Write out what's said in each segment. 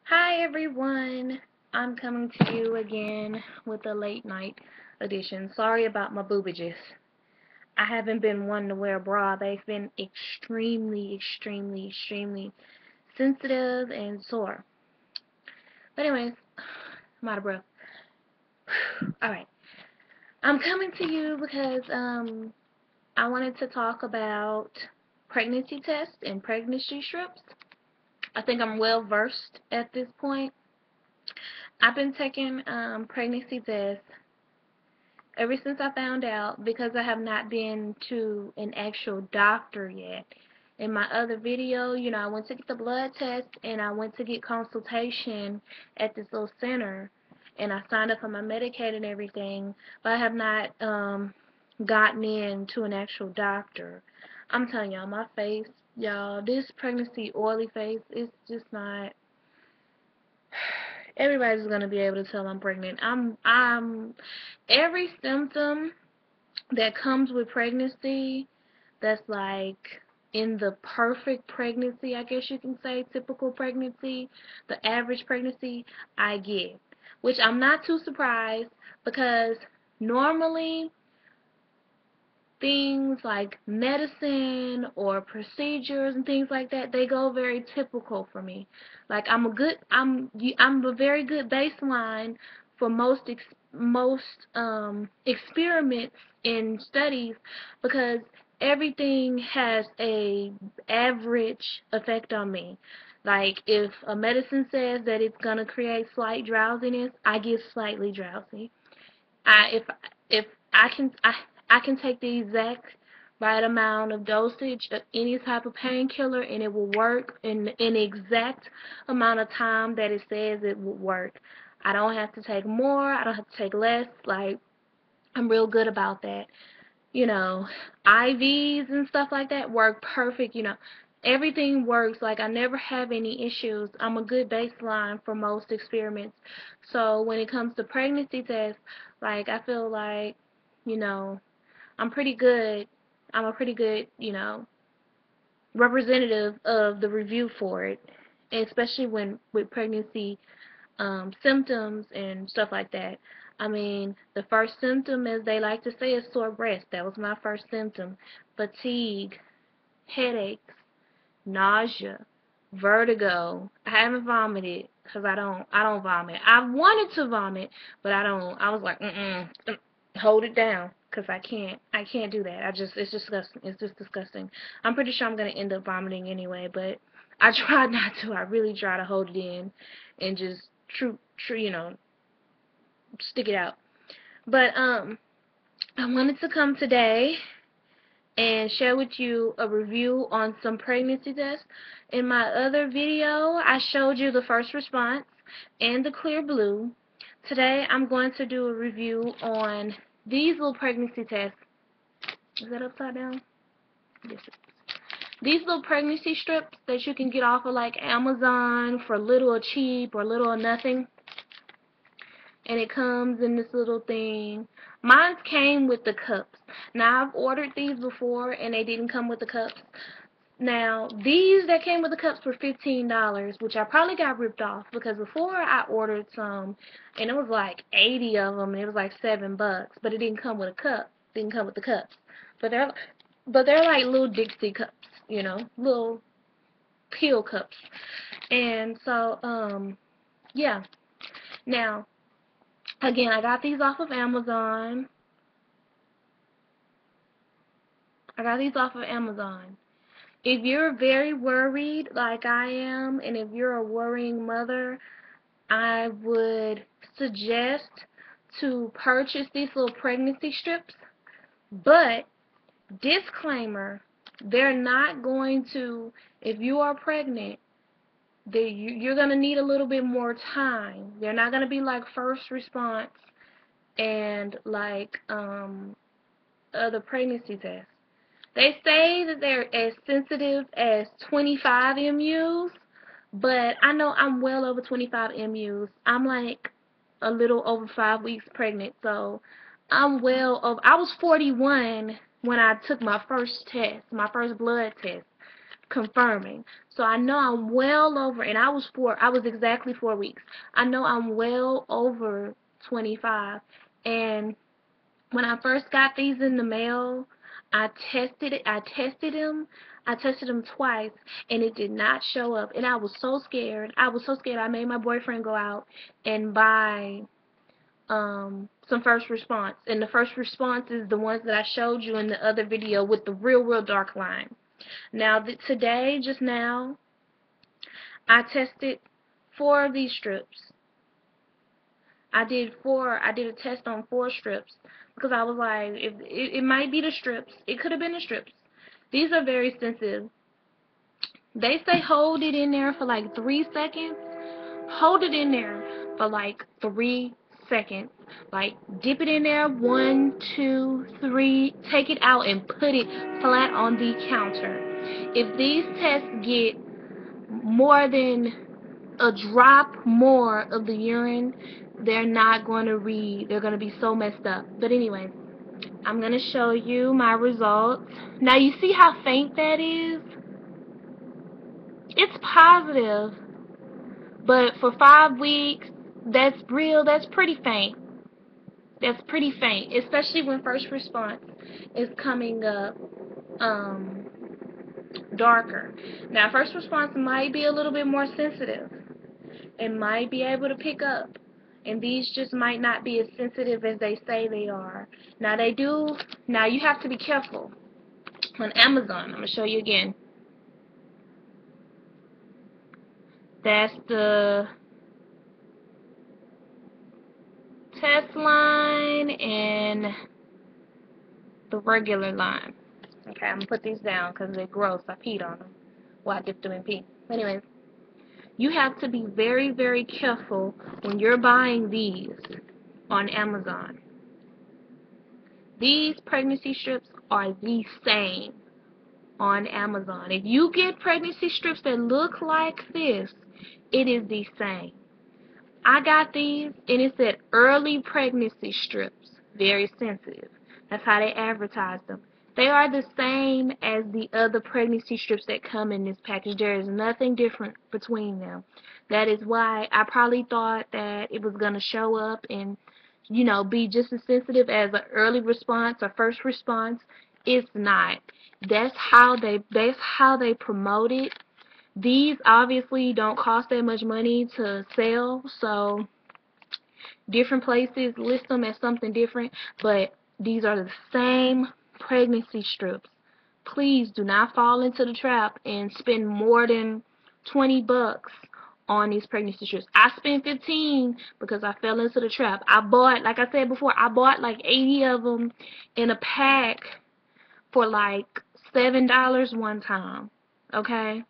Hi everyone, I'm coming to you again with a late night edition. Sorry about my boobages. I haven't been one to wear a bra. They've been extremely sensitive and sore. But anyways, I'm out of breath. Alright, I'm coming to you because I wanted to talk about pregnancy tests and pregnancy strips. I think I'm well versed at this point. I've been taking pregnancy tests ever since I found out, because I have not been to an actual doctor yet. In my other video, I went to get the blood test and I went to get consultation at this little center and I signed up for my Medicaid and everything, but I have not gotten in to an actual doctor. I'm telling y'all, my face, y'all, this pregnancy oily face, it's just not. Everybody's gonna be able to tell I'm pregnant. I'm every symptom that comes with pregnancy, that's like in the perfect pregnancy, I guess you can say, typical pregnancy, the average pregnancy, I get. Which I'm not too surprised, because normally things like medicine or procedures and things like that, they go very typical for me. Like I'm a very good baseline for most experiments in studies, because everything has a average effect on me. Like if a medicine says that it's gonna create slight drowsiness, I get slightly drowsy. If I can take the exact right amount of dosage of any type of painkiller and it will work in the exact amount of time that it says it will work. I don't have to take more, I don't have to take less. Like, I'm real good about that. IVs and stuff like that work perfect. Everything works. Like, I never have any issues. I'm a good baseline for most experiments. So when it comes to pregnancy tests, like, I feel like, you know, I'm pretty good. I'm a pretty good, representative of the review for it, especially when with pregnancy symptoms and stuff like that. I mean, the first symptom, as they like to say, is sore breast. That was my first symptom. Fatigue, headaches, nausea, vertigo. I haven't vomited because I don't vomit. I wanted to vomit, but I don't. I was like, hold it down, because I can't do that. It's disgusting. It's just disgusting. I'm pretty sure I'm gonna end up vomiting anyway, but I try not to. I really try to hold it in and just true, stick it out. But I wanted to come today and share with you a review on some pregnancy tests. In my other video, I showed you the first response and the clear blue. Today, I'm going to do a review on these little pregnancy tests. Is that upside down? Yes. These little pregnancy strips that you can get off of like Amazon for little or cheap or little or nothing. And it comes in this little thing. Mine came with the cups. Now, I've ordered these before and they didn't come with the cups. Now, these that came with the cups were $15, which I probably got ripped off, because before I ordered some and it was like 80 of them and it was like $7, but it didn't come with a cup. It didn't come with the cups. But they're like little Dixie cups, little pill cups. And so yeah. Now, again, I got these off of Amazon. If you're very worried like I am, and if you're a worrying mother, I would suggest to purchase these little pregnancy strips. But, disclaimer, they're not going to, if you are pregnant, you're going to need a little bit more time. They're not going to be like first response and like other pregnancy tests. They say that they're as sensitive as 25 MUs, but I know I'm well over 25 MUs. I'm like a little over 5 weeks pregnant, so I'm well over. I was 41 when I took my first test, my first blood test. confirming. So I know I'm well over, and I was exactly 4 weeks. I know I'm well over 25. And when I first got these in the mail, I tested it. I tested them. I tested them twice, and it did not show up. And I was so scared. I was so scared. I made my boyfriend go out and buy some first response. And the first response is the ones that I showed you in the other video with the real dark line. Now, today, just now, I tested 4 of these strips. I did a test on 4 strips because I was like, if it might be the strips. It could have been the strips. These are very sensitive. They say hold it in there for like 3 seconds. Hold it in there for like 3 seconds. Like, dip it in there, 1, 2, 3, take it out and put it flat on the counter. If these tests get more than a drop more of the urine, they're not going to read. They're going to be so messed up. But anyway, I'm going to show you my results. Now, you see how faint that is? It's positive. But for 5 weeks, that's pretty faint. That's pretty faint, especially when first response is coming up darker. Now, first response might be a little bit more sensitive and might be able to pick up, and these just might not be as sensitive as they say they are. Now, now you have to be careful. On Amazon, I'm going to show you again. That's the test line and the regular line. Okay, I'm going to put these down because they're gross. I peed on them. Well, I dipped them in pee. Anyways, you have to be very careful when you're buying these on Amazon. These pregnancy strips are the same on Amazon. If you get pregnancy strips that look like this, it is the same. I got these, and it said early pregnancy strips, very sensitive. That's how they advertise them. They are the same as the other pregnancy strips that come in this package. There is nothing different between them. That is why I probably thought that it was going to show up and, you know, be just as sensitive as an early response or first response. It's not. That's how they promote it. These obviously don't cost that much money to sell, so different places list them as something different, but these are the same pregnancy strips. Please do not fall into the trap and spend more than 20 bucks on these pregnancy strips. I spent 15 because I fell into the trap. I bought, like I said before, I bought like 80 of them in a pack for like $7 one time. Okay?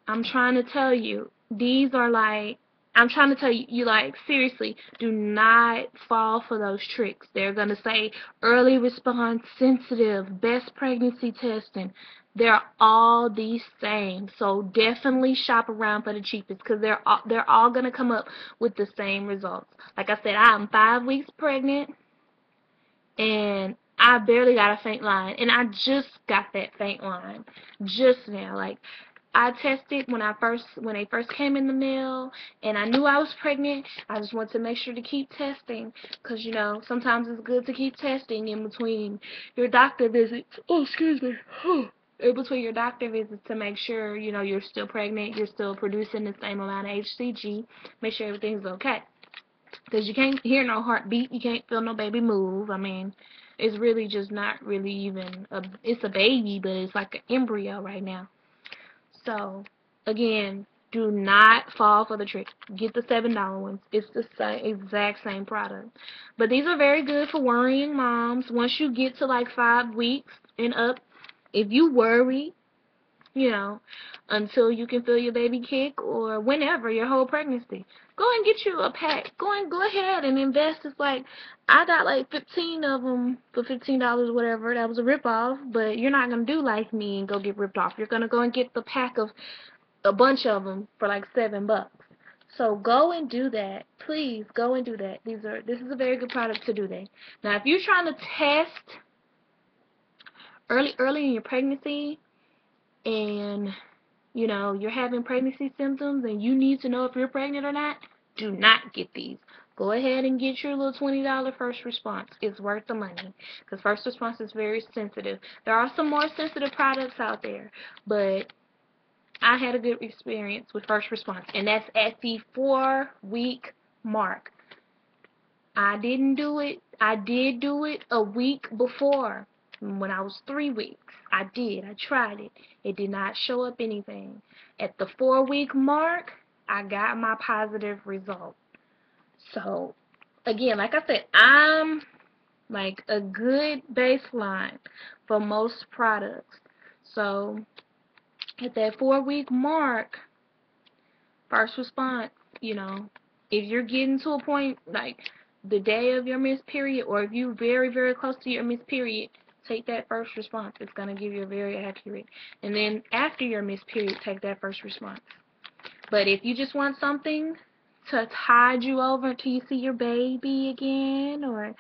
I'm trying to tell you, these are like, I'm trying to tell you, like, seriously, do not fall for those tricks. They're going to say early response sensitive, best pregnancy testing. They're all the same. So definitely shop around for the cheapest because they're all going to come up with the same results. Like I said, I'm 5 weeks pregnant and I barely got a faint line, and I just got that faint line just now. Like, I tested when they first came in the mail, and I knew I was pregnant. I just wanted to make sure to keep testing, because, you know, sometimes it's good to keep testing in between your doctor visits. Oh, excuse me. In between your doctor visits to make sure, you know, you're still pregnant, you're still producing the same amount of HCG, make sure everything's okay. Because you can't hear no heartbeat, you can't feel no baby move. I mean, it's really just not really even it's a baby, but it's like an embryo right now. So, again, do not fall for the trick. Get the $7 ones. It's the exact same product. But these are very good for worrying moms. Once you get to like 5 weeks and up, if you worry, you know, until you can feel your baby kick or whenever, your whole pregnancy, go and get you a pack. Go ahead and invest. It's like, I got like 15 of them for $15 or whatever. That was a rip-off, but you're not going to do like me and go get ripped off. You're going to go and get the pack of a bunch of them for like $7. So go and do that. Please go and do that. This is a very good product to do that. Now, if you're trying to test early in your pregnancy, and you know, you're having pregnancy symptoms and you need to know if you're pregnant or not, do not get these. Go ahead and get your little $20 first response. It's worth the money because first response is very sensitive. There are some more sensitive products out there, but I had a good experience with first response, and that's at the 4-week mark. I didn't do it. I did do it a week before when I was 3 weeks. I did. I tried it. It did not show up anything. At the 4-week mark, I got my positive result. So, again, like I said, I'm like a good baseline for most products. So, at that 4-week mark, first response, you know, if you're getting to a point like the day of your missed period, or if you're very, very close to your missed period, take that first response. It's going to give you a very accurate. And then after your missed period, take that first response. But if you just want something to tide you over until you see your baby again, or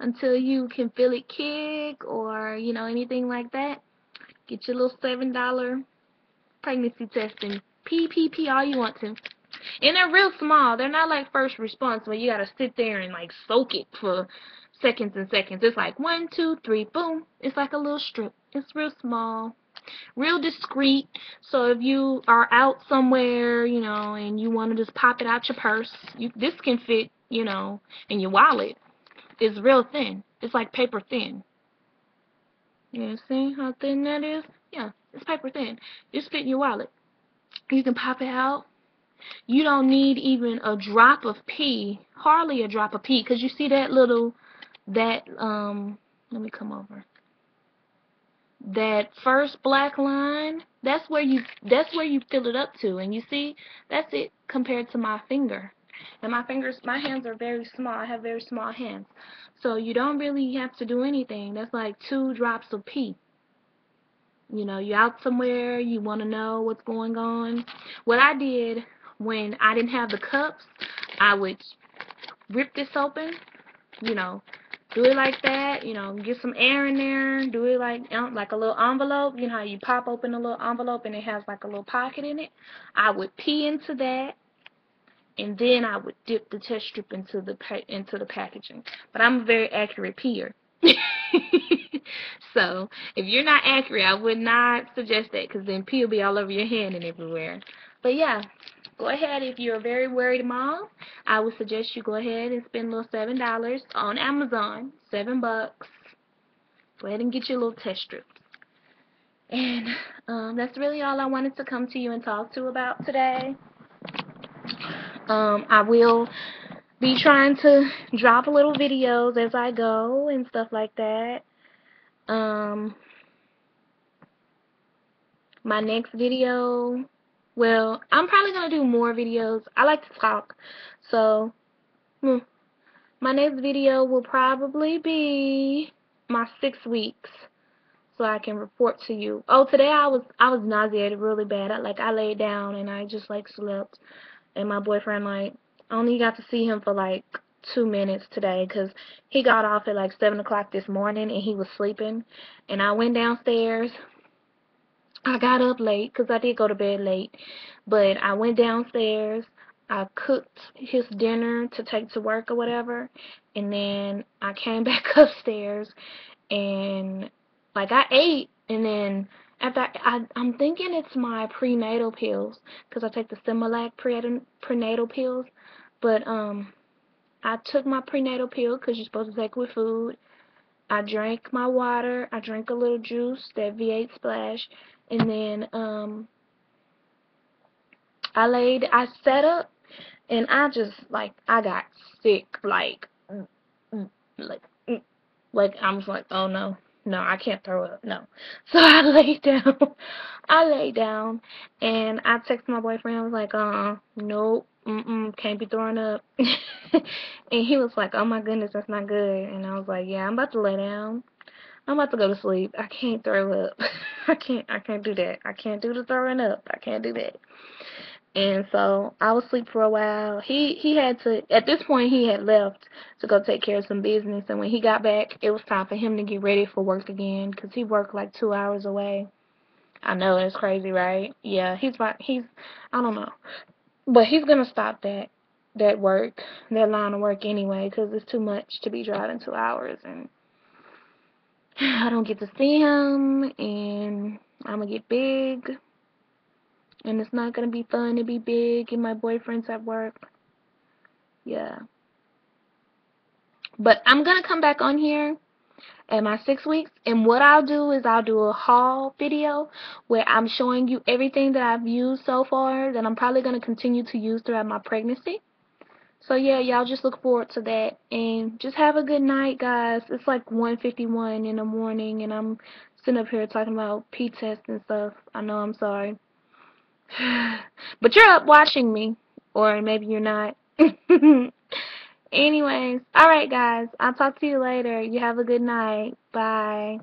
until you can feel it kick, or, you know, anything like that, get your little $7 pregnancy test and pee all you want to. And they're real small. They're not like first response where you gotta sit there and like soak it for seconds and seconds. It's like 1, 2, 3, boom. It's like a little strip. It's real small, real discreet. So if you are out somewhere, you know, and you want to just pop it out your purse, this can fit, you know, in your wallet. It's real thin. It's like paper thin. You see how thin that is? Yeah, it's paper thin. Just fit in your wallet. You can pop it out. You don't need even a drop of pee, hardly a drop of pee, because you see that little, let me come over. That first black line, that's where you fill it up to, and you see, that's it compared to my finger. And my hands are very small. I have very small hands. So you don't really have to do anything. That's like 2 drops of pee. You know, you're out somewhere, you want to know what's going on. What I did when I didn't have the cups, I would rip this open, you know, do it like that, you know, get some air in there, do it like a little envelope. You know how you pop open a little envelope and it has like a little pocket in it? I would pee into that, and then I would dip the test strip into the packaging. But I'm a very accurate peer. So, if you're not accurate, I would not suggest that, because then pee will be all over your hand and everywhere. But yeah, go ahead. If you're a very worried mom, I would suggest you go ahead and spend a little $7 on Amazon. $7. Go ahead and get your little test strips. And that's really all I wanted to come to you and talk to about today. I will be trying to drop little videos as I go and stuff like that. My next video, well, I'm probably going to do more videos. I like to talk. So, my next video will probably be my 6 weeks, so I can report to you. Oh, today I was nauseated really bad. I laid down and I just like slept. And my boyfriend like only got to see him for like 2 minutes today, because he got off at like 7 o'clock this morning and he was sleeping. And I went downstairs. I got up late because I did go to bed late, but I went downstairs. I cooked his dinner to take to work or whatever, and then I came back upstairs and like I ate, and then after I'm thinking it's my prenatal pills, because I take the Similac prenatal pills, but I took my prenatal pill because you're supposed to take it with food. I drank my water. I drank a little juice, that V8 Splash, and then I sat up, and I just I got sick, like I was like, oh no, I can't throw up, no. So I laid down. I laid down, and I texted my boyfriend. I was like, nope, can't be throwing up. And he was like, oh my goodness, that's not good. And I was like, yeah, I'm about to lay down. I'm about to go to sleep. I can't throw up. I can't do that. I can't do the throwing up. I can't do that. And so I was asleep for a while. He had to, at this point he had left to go take care of some business, and when he got back, it was time for him to get ready for work again, because he worked like 2 hours away. I know it's crazy, right? Yeah, I don't know. But he's gonna stop that work, that line of work anyway, 'cause it's too much to be driving 2 hours, and I don't get to see him, and I'm gonna get big, and it's not gonna be fun to be big, and my boyfriend's at work. Yeah. But I'm gonna come back on here at my 6 weeks, and what I'll do is I'll do a haul video where I'm showing you everything that I've used so far that I'm probably gonna continue to use throughout my pregnancy. So yeah, y'all just look forward to that, and just have a good night, guys. It's like 1:51 in the morning, and I'm sitting up here talking about P-test and stuff. I know, I'm sorry. But you're up watching me, or maybe you're not. Anyways, alright guys, I'll talk to you later. You have a good night. Bye.